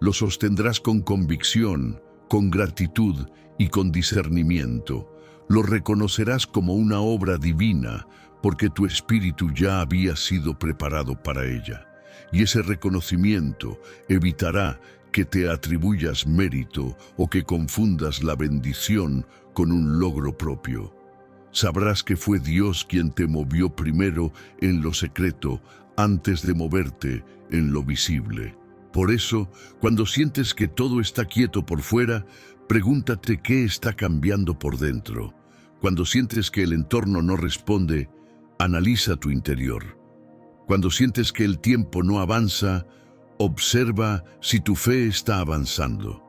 Lo sostendrás con convicción, con gratitud y con discernimiento. Lo reconocerás como una obra divina, porque tu espíritu ya había sido preparado para ella. Y ese reconocimiento evitará que te atribuyas mérito o que confundas la bendición con un logro propio. Sabrás que fue Dios quien te movió primero en lo secreto antes de moverte en lo visible. Por eso, cuando sientes que todo está quieto por fuera, pregúntate qué está cambiando por dentro. Cuando sientes que el entorno no responde, analiza tu interior. Cuando sientes que el tiempo no avanza, observa si tu fe está avanzando.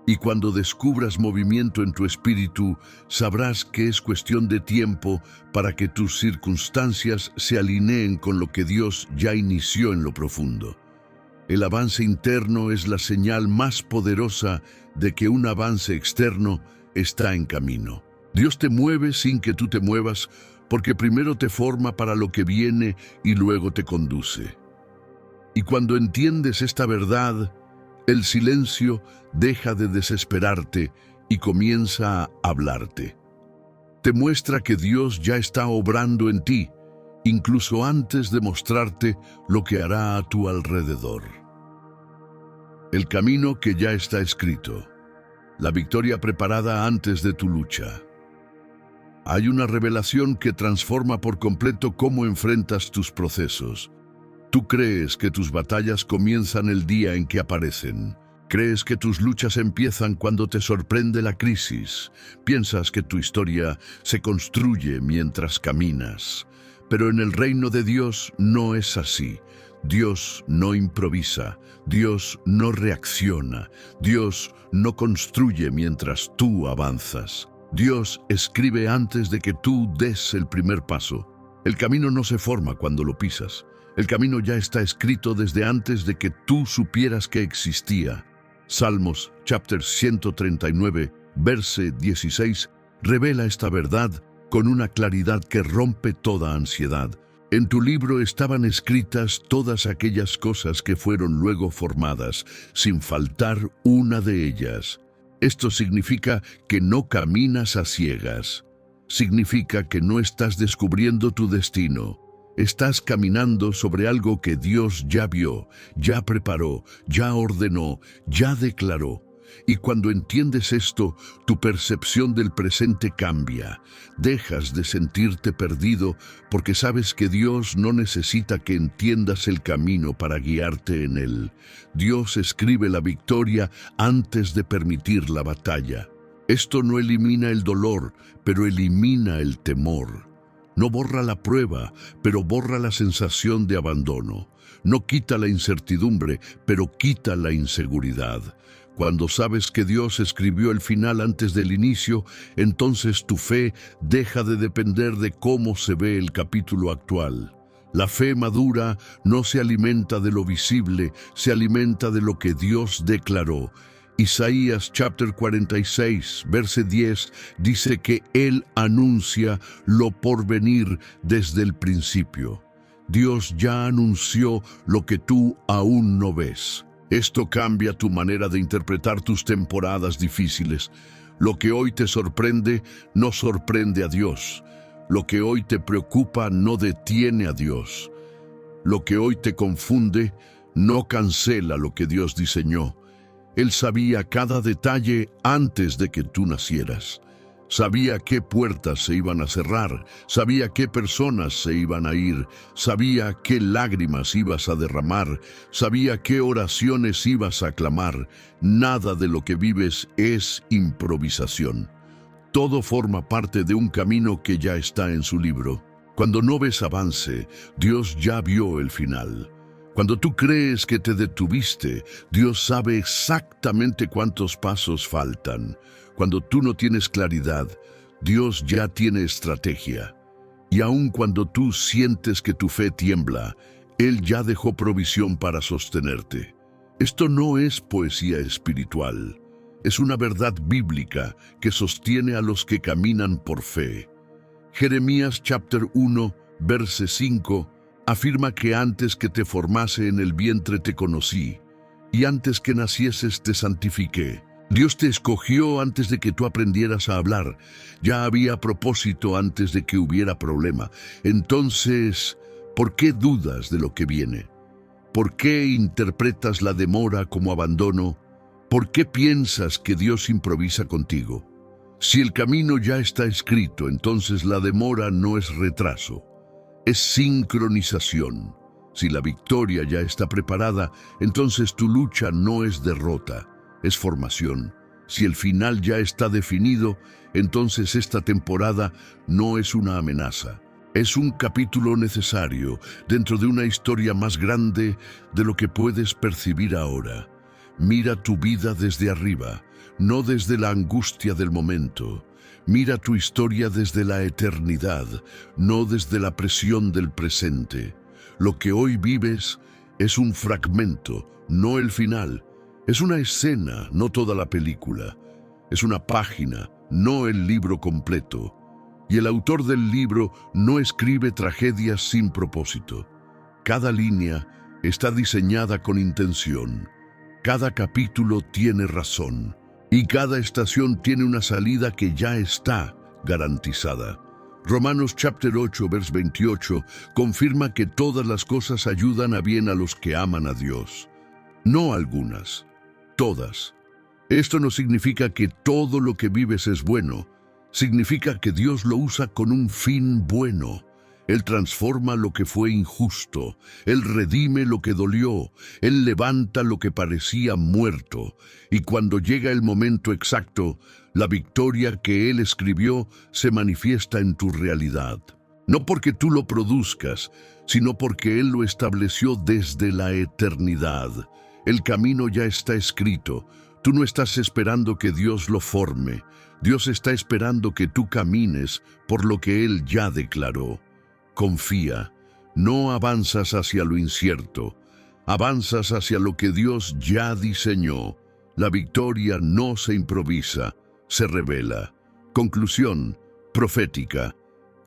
Y cuando descubras movimiento en tu espíritu, sabrás que es cuestión de tiempo para que tus circunstancias se alineen con lo que Dios ya inició en lo profundo. El avance interno es la señal más poderosa de que un avance externo está en camino. Dios te mueve sin que tú te muevas, porque primero te forma para lo que viene y luego te conduce. Y cuando entiendes esta verdad, el silencio deja de desesperarte y comienza a hablarte. Te muestra que Dios ya está obrando en ti, incluso antes de mostrarte lo que hará a tu alrededor. El camino que ya está escrito. La victoria preparada antes de tu lucha. Hay una revelación que transforma por completo cómo enfrentas tus procesos. Tú crees que tus batallas comienzan el día en que aparecen. Crees que tus luchas empiezan cuando te sorprende la crisis. Piensas que tu historia se construye mientras caminas. Pero en el reino de Dios no es así. Dios no improvisa. Dios no reacciona. Dios no construye mientras tú avanzas. Dios escribe antes de que tú des el primer paso. El camino no se forma cuando lo pisas. El camino ya está escrito desde antes de que tú supieras que existía. Salmos, chapter 139, verse 16, revela esta verdad con una claridad que rompe toda ansiedad. En tu libro estaban escritas todas aquellas cosas que fueron luego formadas, sin faltar una de ellas. Esto significa que no caminas a ciegas. Significa que no estás descubriendo tu destino. Estás caminando sobre algo que Dios ya vio, ya preparó, ya ordenó, ya declaró. Y cuando entiendes esto, tu percepción del presente cambia. Dejas de sentirte perdido porque sabes que Dios no necesita que entiendas el camino para guiarte en él. Dios escribe la victoria antes de permitir la batalla. Esto no elimina el dolor, pero elimina el temor. No borra la prueba, pero borra la sensación de abandono. No quita la incertidumbre, pero quita la inseguridad. Cuando sabes que Dios escribió el final antes del inicio, entonces tu fe deja de depender de cómo se ve el capítulo actual. La fe madura no se alimenta de lo visible, se alimenta de lo que Dios declaró. Isaías chapter 46, verse 10, dice que Él anuncia lo por venir desde el principio. Dios ya anunció lo que tú aún no ves. Esto cambia tu manera de interpretar tus temporadas difíciles. Lo que hoy te sorprende no sorprende a Dios. Lo que hoy te preocupa no detiene a Dios. Lo que hoy te confunde no cancela lo que Dios diseñó. Él sabía cada detalle antes de que tú nacieras. Sabía qué puertas se iban a cerrar, sabía qué personas se iban a ir, sabía qué lágrimas ibas a derramar, sabía qué oraciones ibas a clamar. Nada de lo que vives es improvisación. Todo forma parte de un camino que ya está en su libro. Cuando no ves avance, Dios ya vio el final. Cuando tú crees que te detuviste, Dios sabe exactamente cuántos pasos faltan. Cuando tú no tienes claridad, Dios ya tiene estrategia. Y aun cuando tú sientes que tu fe tiembla, Él ya dejó provisión para sostenerte. Esto no es poesía espiritual, es una verdad bíblica que sostiene a los que caminan por fe. Jeremías chapter 1, verse 5, afirma que antes que te formase en el vientre te conocí, y antes que nacieses te santifiqué. Dios te escogió antes de que tú aprendieras a hablar. Ya había propósito antes de que hubiera problema. Entonces, ¿por qué dudas de lo que viene? ¿Por qué interpretas la demora como abandono? ¿Por qué piensas que Dios improvisa contigo? Si el camino ya está escrito, entonces la demora no es retraso, es sincronización. Si la victoria ya está preparada, entonces tu lucha no es derrota, es formación. Si el final ya está definido, entonces esta temporada no es una amenaza. Es un capítulo necesario dentro de una historia más grande de lo que puedes percibir ahora. Mira tu vida desde arriba, no desde la angustia del momento. Mira tu historia desde la eternidad, no desde la presión del presente. Lo que hoy vives es un fragmento, no el final. Es una escena, no toda la película. Es una página, no el libro completo. Y el autor del libro no escribe tragedias sin propósito. Cada línea está diseñada con intención. Cada capítulo tiene razón. Y cada estación tiene una salida que ya está garantizada. Romanos chapter 8, verse 28, confirma que todas las cosas ayudan a bien a los que aman a Dios. No algunas, todas. Esto no significa que todo lo que vives es bueno. Significa que Dios lo usa con un fin bueno. Él transforma lo que fue injusto. Él redime lo que dolió. Él levanta lo que parecía muerto. Y cuando llega el momento exacto, la victoria que Él escribió se manifiesta en tu realidad. No porque tú lo produzcas, sino porque Él lo estableció desde la eternidad. El camino ya está escrito. Tú no estás esperando que Dios lo forme. Dios está esperando que tú camines por lo que Él ya declaró. Confía, No avanzas hacia lo incierto, avanzas hacia lo que Dios ya diseñó. La victoria no se improvisa, se revela. Conclusión profética.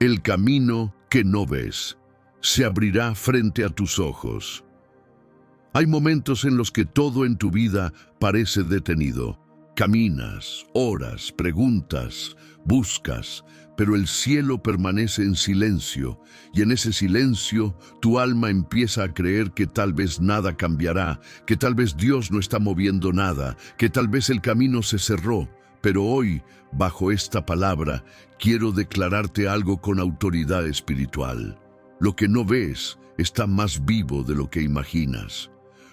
El camino que no ves se abrirá frente a tus ojos. Hay momentos en los que todo en tu vida parece detenido. Caminas, oras, preguntas, buscas, pero el cielo permanece en silencio, y en ese silencio tu alma empieza a creer que tal vez nada cambiará, que tal vez Dios no está moviendo nada, que tal vez el camino se cerró. Pero hoy, bajo esta palabra, quiero declararte algo con autoridad espiritual. Lo que no ves está más vivo de lo que imaginas.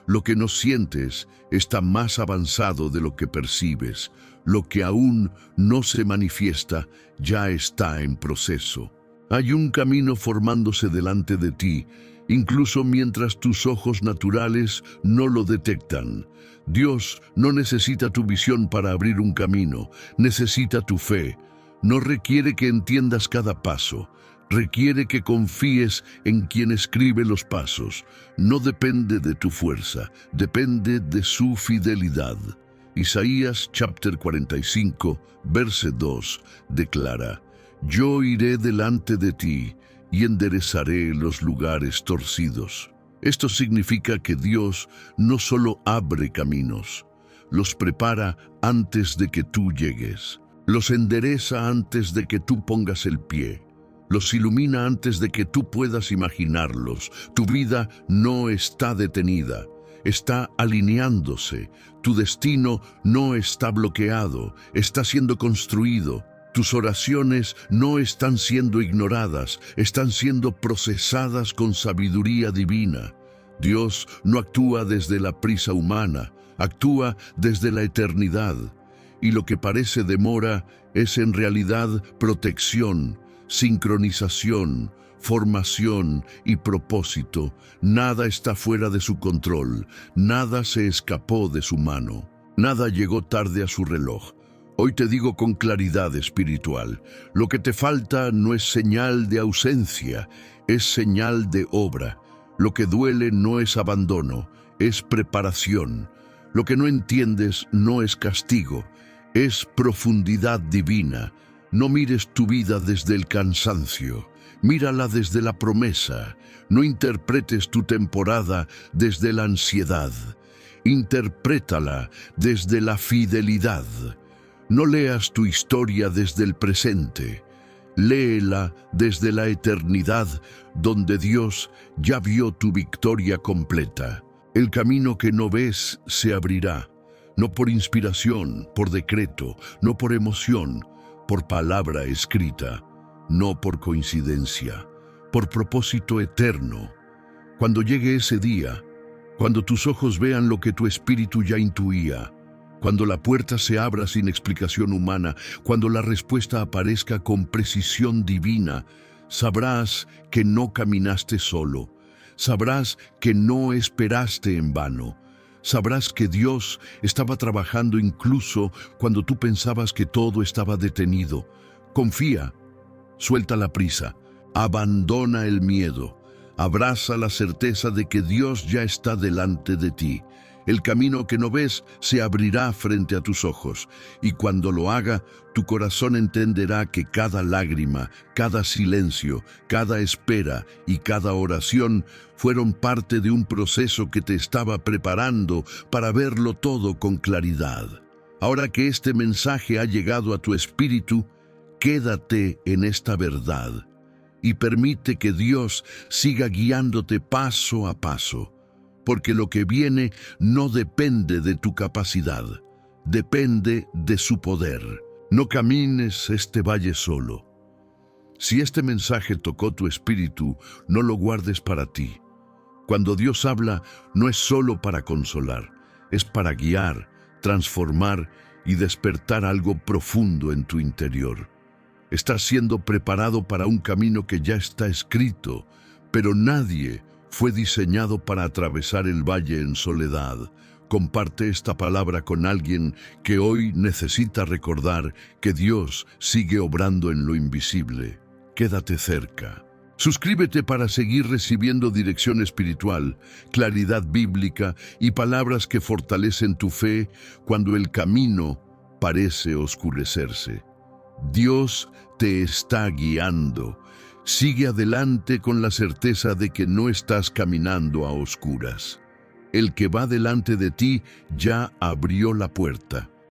Lo que no sientes está más avanzado de lo que percibes. Lo que aún no se manifiesta ya está en proceso. Hay un camino formándose delante de ti, incluso mientras tus ojos naturales no lo detectan. Dios no necesita tu visión para abrir un camino, necesita tu fe. No requiere que entiendas cada paso. Requiere que confíes en quien escribe los pasos. No depende de tu fuerza, depende de su fidelidad. Isaías chapter 45, verse 2, declara: Yo iré delante de ti y enderezaré los lugares torcidos. Esto significa que Dios no solo abre caminos, los prepara antes de que tú llegues, los endereza antes de que tú pongas el pie. Los ilumina antes de que tú puedas imaginarlos. Tu vida no está detenida, está alineándose. Tu destino no está bloqueado, está siendo construido. Tus oraciones no están siendo ignoradas, están siendo procesadas con sabiduría divina. Dios no actúa desde la prisa humana, actúa desde la eternidad. Y lo que parece demora es en realidad protección, sincronización, formación y propósito. Nada está fuera de su control, nada se escapó de su mano, nada llegó tarde a su reloj. Hoy te digo con claridad espiritual, lo que te falta no es señal de ausencia, es señal de obra. Lo que duele no es abandono, es preparación. Lo que no entiendes no es castigo, es profundidad divina. No mires tu vida desde el cansancio, mírala desde la promesa. No interpretes tu temporada desde la ansiedad, interprétala desde la fidelidad. No leas tu historia desde el presente, léela desde la eternidad, donde Dios ya vio tu victoria completa. El camino que no ves se abrirá, no por inspiración, por decreto, no por emoción, por palabra escrita, no por coincidencia, por propósito eterno. Cuando llegue ese día, cuando tus ojos vean lo que tu espíritu ya intuía, cuando la puerta se abra sin explicación humana, cuando la respuesta aparezca con precisión divina, sabrás que no caminaste solo, sabrás que no esperaste en vano. Sabrás que Dios estaba trabajando incluso cuando tú pensabas que todo estaba detenido. Confía, suelta la prisa, abandona el miedo, abraza la certeza de que Dios ya está delante de ti. El camino que no ves se abrirá frente a tus ojos, y cuando lo haga, tu corazón entenderá que cada lágrima, cada silencio, cada espera y cada oración fueron parte de un proceso que te estaba preparando para verlo todo con claridad. Ahora que este mensaje ha llegado a tu espíritu, quédate en esta verdad y permite que Dios siga guiándote paso a paso. Porque lo que viene no depende de tu capacidad, depende de su poder. No camines este valle solo. Si este mensaje tocó tu espíritu, no lo guardes para ti. Cuando Dios habla, no es solo para consolar, es para guiar, transformar y despertar algo profundo en tu interior. Estás siendo preparado para un camino que ya está escrito, pero nadie fue diseñado para atravesar el valle en soledad. Comparte esta palabra con alguien que hoy necesita recordar que Dios sigue obrando en lo invisible. Quédate cerca, Suscríbete para seguir recibiendo dirección espiritual, claridad bíblica y palabras que fortalecen tu fe cuando el camino parece oscurecerse. Dios te está guiando. Sigue adelante con la certeza de que no estás caminando a oscuras. El que va delante de ti ya abrió la puerta.